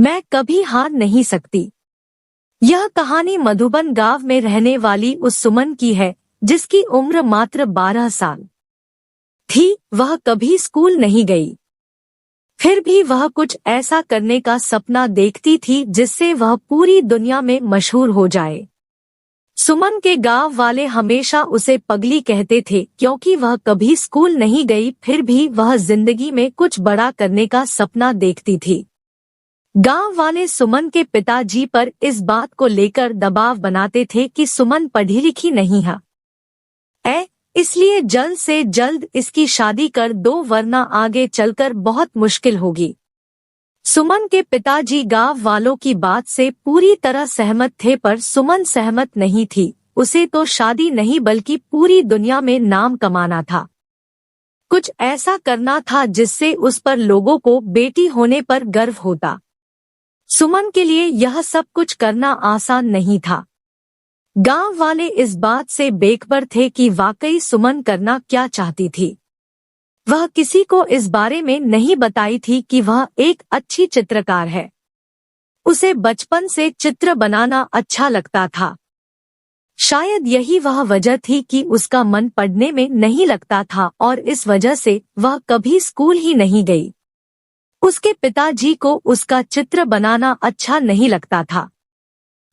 मैं कभी हार नहीं सकती। यह कहानी मधुबन गांव में रहने वाली उस सुमन की है जिसकी उम्र मात्र 12 साल थी। वह कभी स्कूल नहीं गई, फिर भी वह कुछ ऐसा करने का सपना देखती थी जिससे वह पूरी दुनिया में मशहूर हो जाए। सुमन के गांव वाले हमेशा उसे पगली कहते थे क्योंकि वह कभी स्कूल नहीं गई, फिर भी वह जिंदगी में कुछ बड़ा करने का सपना देखती थी। गांव वाले सुमन के पिताजी पर इस बात को लेकर दबाव बनाते थे कि सुमन पढ़ी लिखी नहीं है, इसलिए जल्द से जल्द इसकी शादी कर दो वरना आगे चलकर बहुत मुश्किल होगी। सुमन के पिताजी गांव वालों की बात से पूरी तरह सहमत थे, पर सुमन सहमत नहीं थी। उसे तो शादी नहीं बल्कि पूरी दुनिया में नाम कमाना था। कुछ ऐसा करना था जिससे उस पर लोगों को बेटी होने पर गर्व होता। सुमन के लिए यह सब कुछ करना आसान नहीं था। गांव वाले इस बात से बेखबर थे कि वाकई सुमन करना क्या चाहती थी। वह किसी को इस बारे में नहीं बताई थी कि वह एक अच्छी चित्रकार है। उसे बचपन से चित्र बनाना अच्छा लगता था। शायद यही वह वजह थी कि उसका मन पढ़ने में नहीं लगता था और इस वजह से वह कभी स्कूल ही नहीं गई। उसके पिताजी को उसका चित्र बनाना अच्छा नहीं लगता था।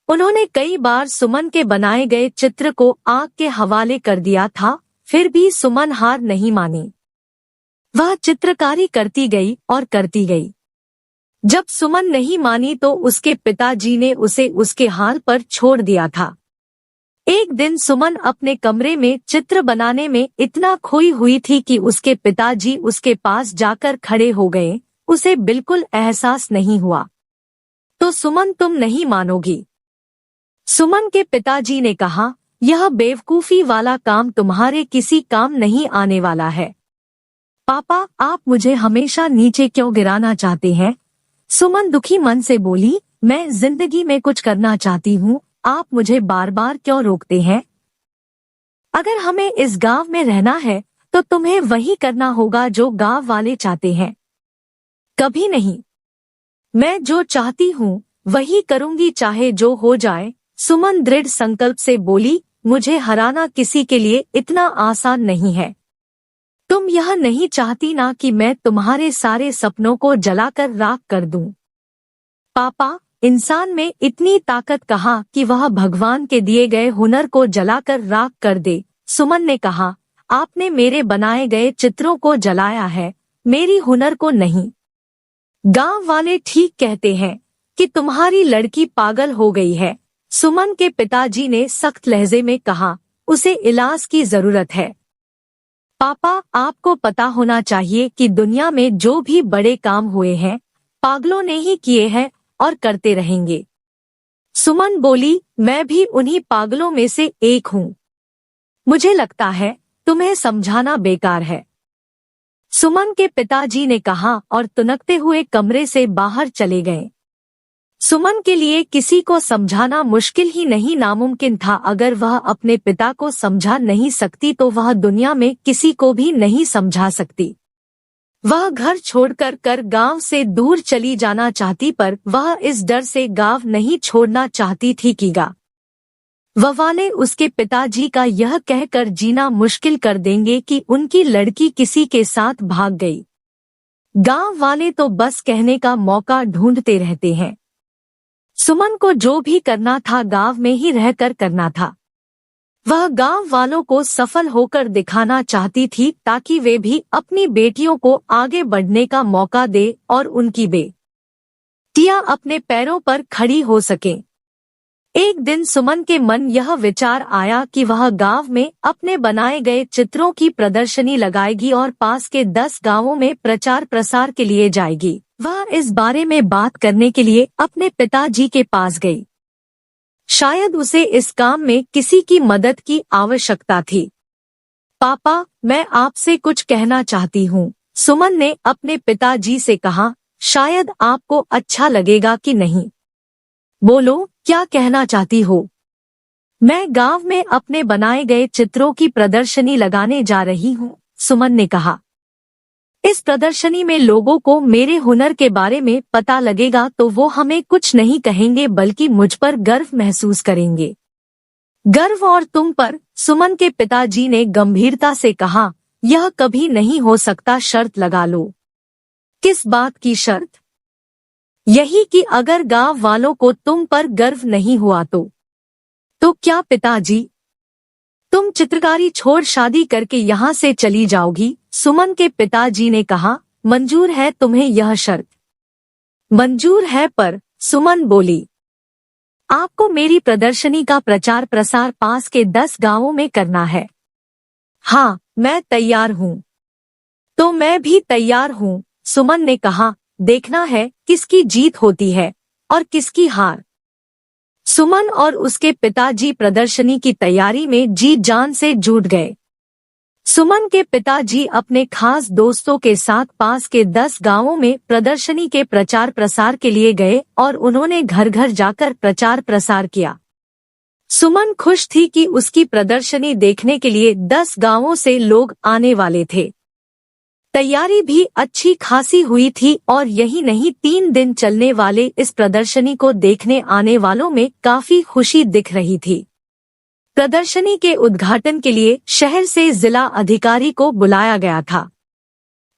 उन्होंने कई बार सुमन के बनाए गए चित्र को आग के हवाले कर दिया था, फिर भी सुमन हार नहीं मानी। वह चित्रकारी करती गई और करती गई। जब सुमन नहीं मानी तो उसके पिताजी ने उसे उसके हाल पर छोड़ दिया था। एक दिन सुमन अपने कमरे में चित्र बनाने में इतना खोई हुई थी कि उसके पिताजी उसके पास जाकर खड़े हो गए। उसे बिल्कुल एहसास नहीं हुआ। तो सुमन, तुम नहीं मानोगी। सुमन के पिताजी ने कहा, यह बेवकूफी वाला काम तुम्हारे किसी काम नहीं आने वाला है। पापा, आप मुझे हमेशा नीचे क्यों गिराना चाहते हैं? सुमन दुखी मन से बोली, मैं जिंदगी में कुछ करना चाहती हूँ, आप मुझे बार बार क्यों रोकते हैं? अगर हमें इस गांव में रहना है तो तुम्हें वही करना होगा जो गांव वाले चाहते हैं। कभी नहीं। मैं जो चाहती हूँ वही करूँगी, चाहे जो हो जाए। सुमन दृढ़ संकल्प से बोली, मुझे हराना किसी के लिए इतना आसान नहीं है। तुम यह नहीं चाहती ना कि मैं तुम्हारे सारे सपनों को जलाकर राख कर दूं। पापा, इंसान में इतनी ताकत कहाँ कि वह भगवान के दिए गए हुनर को जलाकर राख कर दे। सुमन ने कहा, आपने मेरे बनाए गए चित्रों को जलाया है, मेरी हुनर को नहीं। गांव वाले ठीक कहते हैं कि तुम्हारी लड़की पागल हो गई है। सुमन के पिताजी ने सख्त लहजे में कहा, उसे इलाज की जरूरत है। पापा, आपको पता होना चाहिए कि दुनिया में जो भी बड़े काम हुए हैं पागलों ने ही किए हैं और करते रहेंगे। सुमन बोली, मैं भी उन्हीं पागलों में से एक हूँ। मुझे लगता है तुम्हें समझाना बेकार है। सुमन के पिताजी ने कहा और तुनकते हुए कमरे से बाहर चले गए। सुमन के लिए किसी को समझाना मुश्किल ही नहीं नामुमकिन था। अगर वह अपने पिता को समझा नहीं सकती तो वह दुनिया में किसी को भी नहीं समझा सकती। वह घर छोड़कर गांव से दूर चली जाना चाहती, पर वह इस डर से गांव नहीं छोड़ना चाहती थी कि गांव वाले उसके पिताजी का यह कहकर जीना मुश्किल कर देंगे कि उनकी लड़की किसी के साथ भाग गई। गांव वाले तो बस कहने का मौका ढूंढते रहते हैं। सुमन को जो भी करना था गांव में ही रहकर करना था। वह गांव वालों को सफल होकर दिखाना चाहती थी ताकि वे भी अपनी बेटियों को आगे बढ़ने का मौका दे और उनकी बेटियां अपने पैरों पर खड़ी हो सकें। एक दिन सुमन के मन यह विचार आया कि वह गांव में अपने बनाए गए चित्रों की प्रदर्शनी लगाएगी और पास के 10 गांवों में प्रचार प्रसार के लिए जाएगी। वह इस बारे में बात करने के लिए अपने पिताजी के पास गई। शायद उसे इस काम में किसी की मदद की आवश्यकता थी। पापा, मैं आपसे कुछ कहना चाहती हूँ, सुमन ने अपने पिताजी से कहा। शायद आपको अच्छा लगेगा कि नहीं। बोलो, क्या कहना चाहती हो? मैं गांव में अपने बनाए गए चित्रों की प्रदर्शनी लगाने जा रही हूँ, सुमन ने कहा। इस प्रदर्शनी में लोगों को मेरे हुनर के बारे में पता लगेगा तो वो हमें कुछ नहीं कहेंगे बल्कि मुझ पर गर्व महसूस करेंगे। गर्व और तुम पर, सुमन के पिताजी ने गंभीरता से कहा, यह कभी नहीं हो सकता। शर्त लगा लो। किस बात की शर्त? यही कि अगर गांव वालों को तुम पर गर्व नहीं हुआ तो क्या पिताजी, तुम चित्रकारी छोड़ शादी करके यहाँ से चली जाओगी? सुमन के पिताजी ने कहा, मंजूर है तुम्हें यह शर्त? मंजूर है, पर सुमन बोली, आपको मेरी प्रदर्शनी का प्रचार प्रसार पास के 10 गांवों में करना है। हाँ, मैं तैयार हूँ। तो मैं भी तैयार हूँ, सुमन ने कहा। देखना है किसकी जीत होती है और किसकी हार। सुमन और उसके पिताजी प्रदर्शनी की तैयारी में जी जान से जुट गए। सुमन के पिताजी अपने खास दोस्तों के साथ पास के 10 गांवों में प्रदर्शनी के प्रचार प्रसार के लिए गए और उन्होंने घर घर जाकर प्रचार प्रसार किया। सुमन खुश थी कि उसकी प्रदर्शनी देखने के लिए 10 गांवों से लोग आने वाले थे। तैयारी भी अच्छी खासी हुई थी और यही नहीं, 3 दिन चलने वाले इस प्रदर्शनी को देखने आने वालों में काफी खुशी दिख रही थी। प्रदर्शनी के उद्घाटन के लिए शहर से जिला अधिकारी को बुलाया गया था।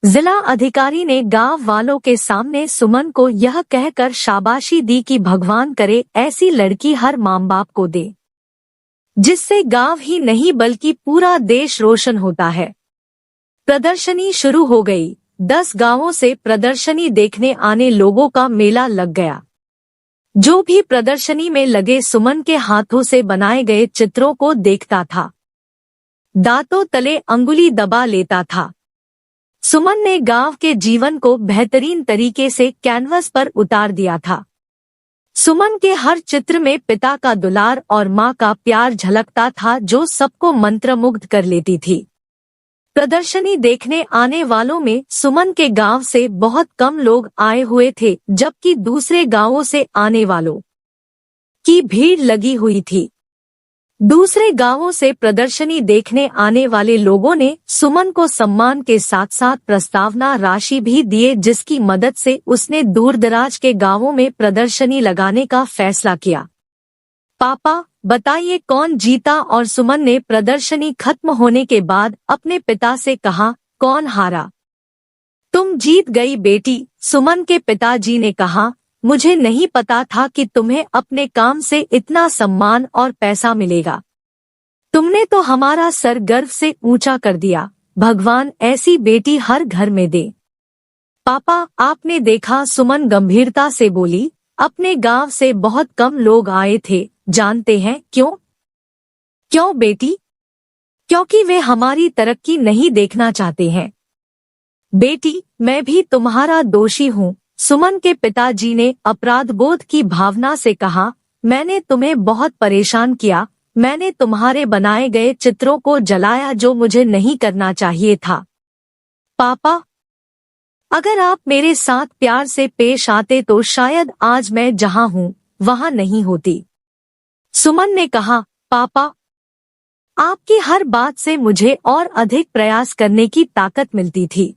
जिला अधिकारी ने गांव वालों के सामने सुमन को यह कहकर शाबाशी दी कि भगवान करे ऐसी लड़की हर माँ बाप को दे, जिससे गांव ही नहीं बल्कि पूरा देश रोशन होता है। प्रदर्शनी शुरू हो गई। 10 गांवों से प्रदर्शनी देखने आने लोगों का मेला लग गया। जो भी प्रदर्शनी में लगे सुमन के हाथों से बनाए गए चित्रों को देखता था, दांतों तले अंगुली दबा लेता था। सुमन ने गांव के जीवन को बेहतरीन तरीके से कैनवस पर उतार दिया था। सुमन के हर चित्र में पिता का दुलार और माँ का प्यार झलकता था, जो सबको मंत्रमुग्ध कर लेती थी। प्रदर्शनी देखने आने वालों में सुमन के गांव से बहुत कम लोग आए हुए थे, जबकि दूसरे गांवों से आने वालों की भीड़ लगी हुई थी। दूसरे गांवों से प्रदर्शनी देखने आने वाले लोगों ने सुमन को सम्मान के साथ साथ प्रस्तावना राशि भी दिए, जिसकी मदद से उसने दूरदराज के गांवों में प्रदर्शनी लगाने का फैसला किया। पापा, बताइए कौन जीता? और सुमन ने प्रदर्शनी खत्म होने के बाद अपने पिता से कहा, कौन हारा? तुम जीत गई बेटी, सुमन के पिताजी ने कहा। मुझे नहीं पता था कि तुम्हें अपने काम से इतना सम्मान और पैसा मिलेगा। तुमने तो हमारा सर गर्व से ऊंचा कर दिया। भगवान ऐसी बेटी हर घर में दे। पापा, आपने देखा, सुमन गंभीरता से बोली, अपने गांव से बहुत कम लोग आए थे। जानते हैं क्यों? क्यों बेटी? क्योंकि वे हमारी तरक्की नहीं देखना चाहते हैं। बेटी, मैं भी तुम्हारा दोषी हूँ, सुमन के पिताजी ने अपराधबोध की भावना से कहा। मैंने तुम्हें बहुत परेशान किया। मैंने तुम्हारे बनाए गए चित्रों को जलाया, जो मुझे नहीं करना चाहिए था। पापा, अगर आप मेरे साथ प्यार से पेश आते तो शायद आज मैं जहाँ हूँ वहाँ नहीं होती। सुमन ने कहा, पापा, आपकी हर बात से मुझे और अधिक प्रयास करने की ताकत मिलती थी।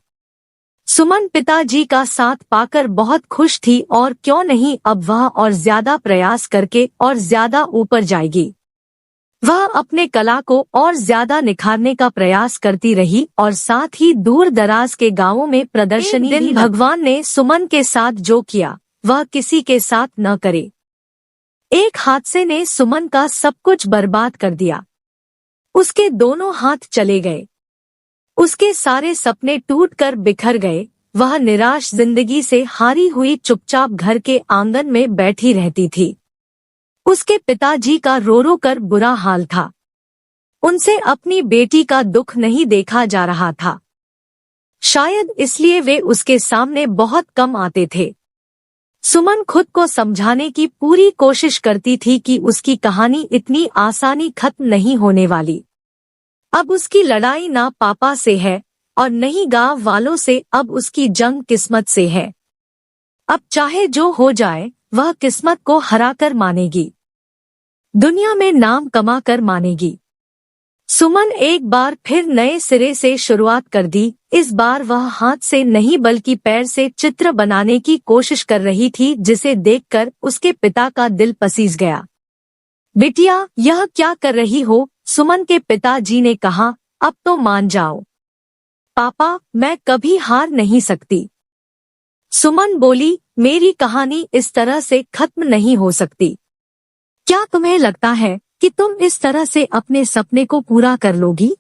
सुमन पिताजी का साथ पाकर बहुत खुश थी और क्यों नहीं, अब वह और ज्यादा प्रयास करके और ज्यादा ऊपर जाएगी। वह अपने कला को और ज्यादा निखारने का प्रयास करती रही और साथ ही दूर दराज के गांवों में प्रदर्शनी दिन भगवान ने सुमन के साथ जो किया वह किसी के साथ न करे। एक हादसे ने सुमन का सब कुछ बर्बाद कर दिया। उसके दोनों हाथ चले गए। उसके सारे सपने टूटकर बिखर गए। वह निराश जिंदगी से हारी हुई चुपचाप घर के आंगन में बैठी रहती थी। उसके पिताजी का रो रो कर बुरा हाल था। उनसे अपनी बेटी का दुख नहीं देखा जा रहा था। शायद इसलिए वे उसके सामने बहुत कम आते थे। सुमन खुद को समझाने की पूरी कोशिश करती थी कि उसकी कहानी इतनी आसानी खत्म नहीं होने वाली। अब उसकी लड़ाई ना पापा से है और नहीं गांव वालों से, अब उसकी जंग किस्मत से है। अब चाहे जो हो जाए वह किस्मत को हराकर मानेगी, दुनिया में नाम कमाकर मानेगी। सुमन एक बार फिर नए सिरे से शुरुआत कर दी। इस बार वह हाथ से नहीं बल्कि पैर से चित्र बनाने की कोशिश कर रही थी, जिसे देखकर उसके पिता का दिल पसीज गया। बिटिया, यह क्या कर रही हो? सुमन के पिताजी ने कहा। अब तो मान जाओ। पापा, मैं कभी हार नहीं सकती। सुमन बोली, मेरी कहानी इस तरह से खत्म नहीं हो सकती। क्या तुम्हें लगता है कि तुम इस तरह से अपने सपने को पूरा कर लोगी?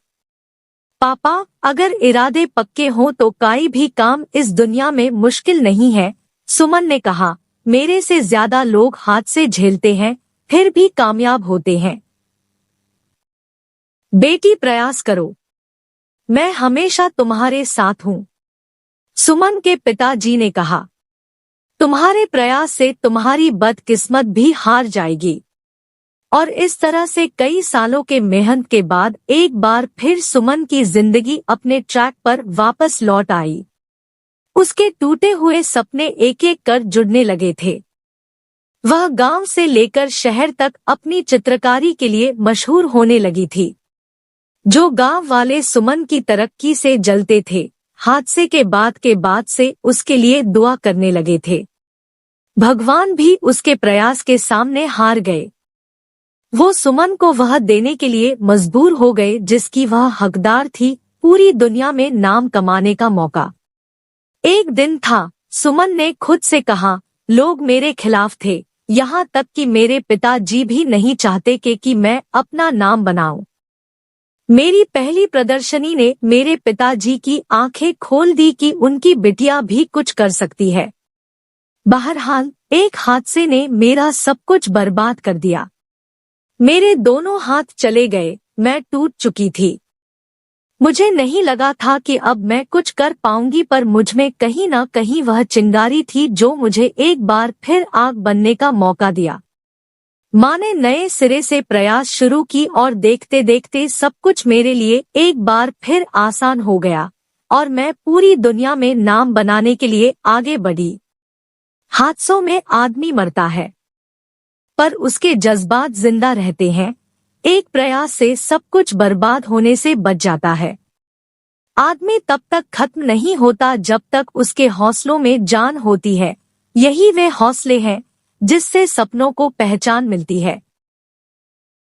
पापा, अगर इरादे पक्के हों तो कोई भी काम इस दुनिया में मुश्किल नहीं है। सुमन ने कहा, मेरे से ज्यादा लोग हादसे झेलते हैं, फिर भी कामयाब होते हैं। बेटी, प्रयास करो। मैं हमेशा तुम्हारे साथ हूँ। सुमन के पिताजी ने कहा, तुम्हारे प्रयास से तुम्हारी बदकिस्मत भी हार जाएगी। और इस तरह से कई सालों के मेहनत के बाद एक बार फिर सुमन की जिंदगी अपने ट्रैक पर वापस लौट आई। उसके टूटे हुए सपने एक एक कर जुड़ने लगे थे। वह गांव से लेकर शहर तक अपनी चित्रकारी के लिए मशहूर होने लगी थी। जो गांव वाले सुमन की तरक्की से जलते थे, हादसे के बाद से उसके लिए दुआ करने लगे थे। भगवान भी उसके प्रयास के सामने हार गए। वो सुमन को वह देने के लिए मजबूर हो गए जिसकी वह हकदार थी, पूरी दुनिया में नाम कमाने का मौका। एक दिन था, सुमन ने खुद से कहा, लोग मेरे खिलाफ थे, यहाँ तक कि मेरे पिताजी भी नहीं चाहते कि मैं अपना नाम बनाऊं। मेरी पहली प्रदर्शनी ने मेरे पिताजी की आंखें खोल दी कि उनकी बिटिया भी कुछ कर सकती है। बहरहाल, एक हादसे ने मेरा सब कुछ बर्बाद कर दिया। मेरे दोनों हाथ चले गए, मैं टूट चुकी थी। मुझे नहीं लगा था कि अब मैं कुछ कर पाऊंगी, पर मुझमें कहीं न कहीं वह चिंगारी थी जो मुझे एक बार फिर आग बनने का मौका दिया। माँ ने नए सिरे से प्रयास शुरू की और देखते देखते सब कुछ मेरे लिए एक बार फिर आसान हो गया और मैं पूरी दुनिया में नाम बनाने के लिए आगे बढ़ी। हादसों में आदमी मरता है, पर उसके जज्बात जिंदा रहते हैं। एक प्रयास से सब कुछ बर्बाद होने से बच जाता है। आदमी तब तक खत्म नहीं होता जब तक उसके हौसलों में जान होती है। यही वे हौसले हैं जिससे सपनों को पहचान मिलती है।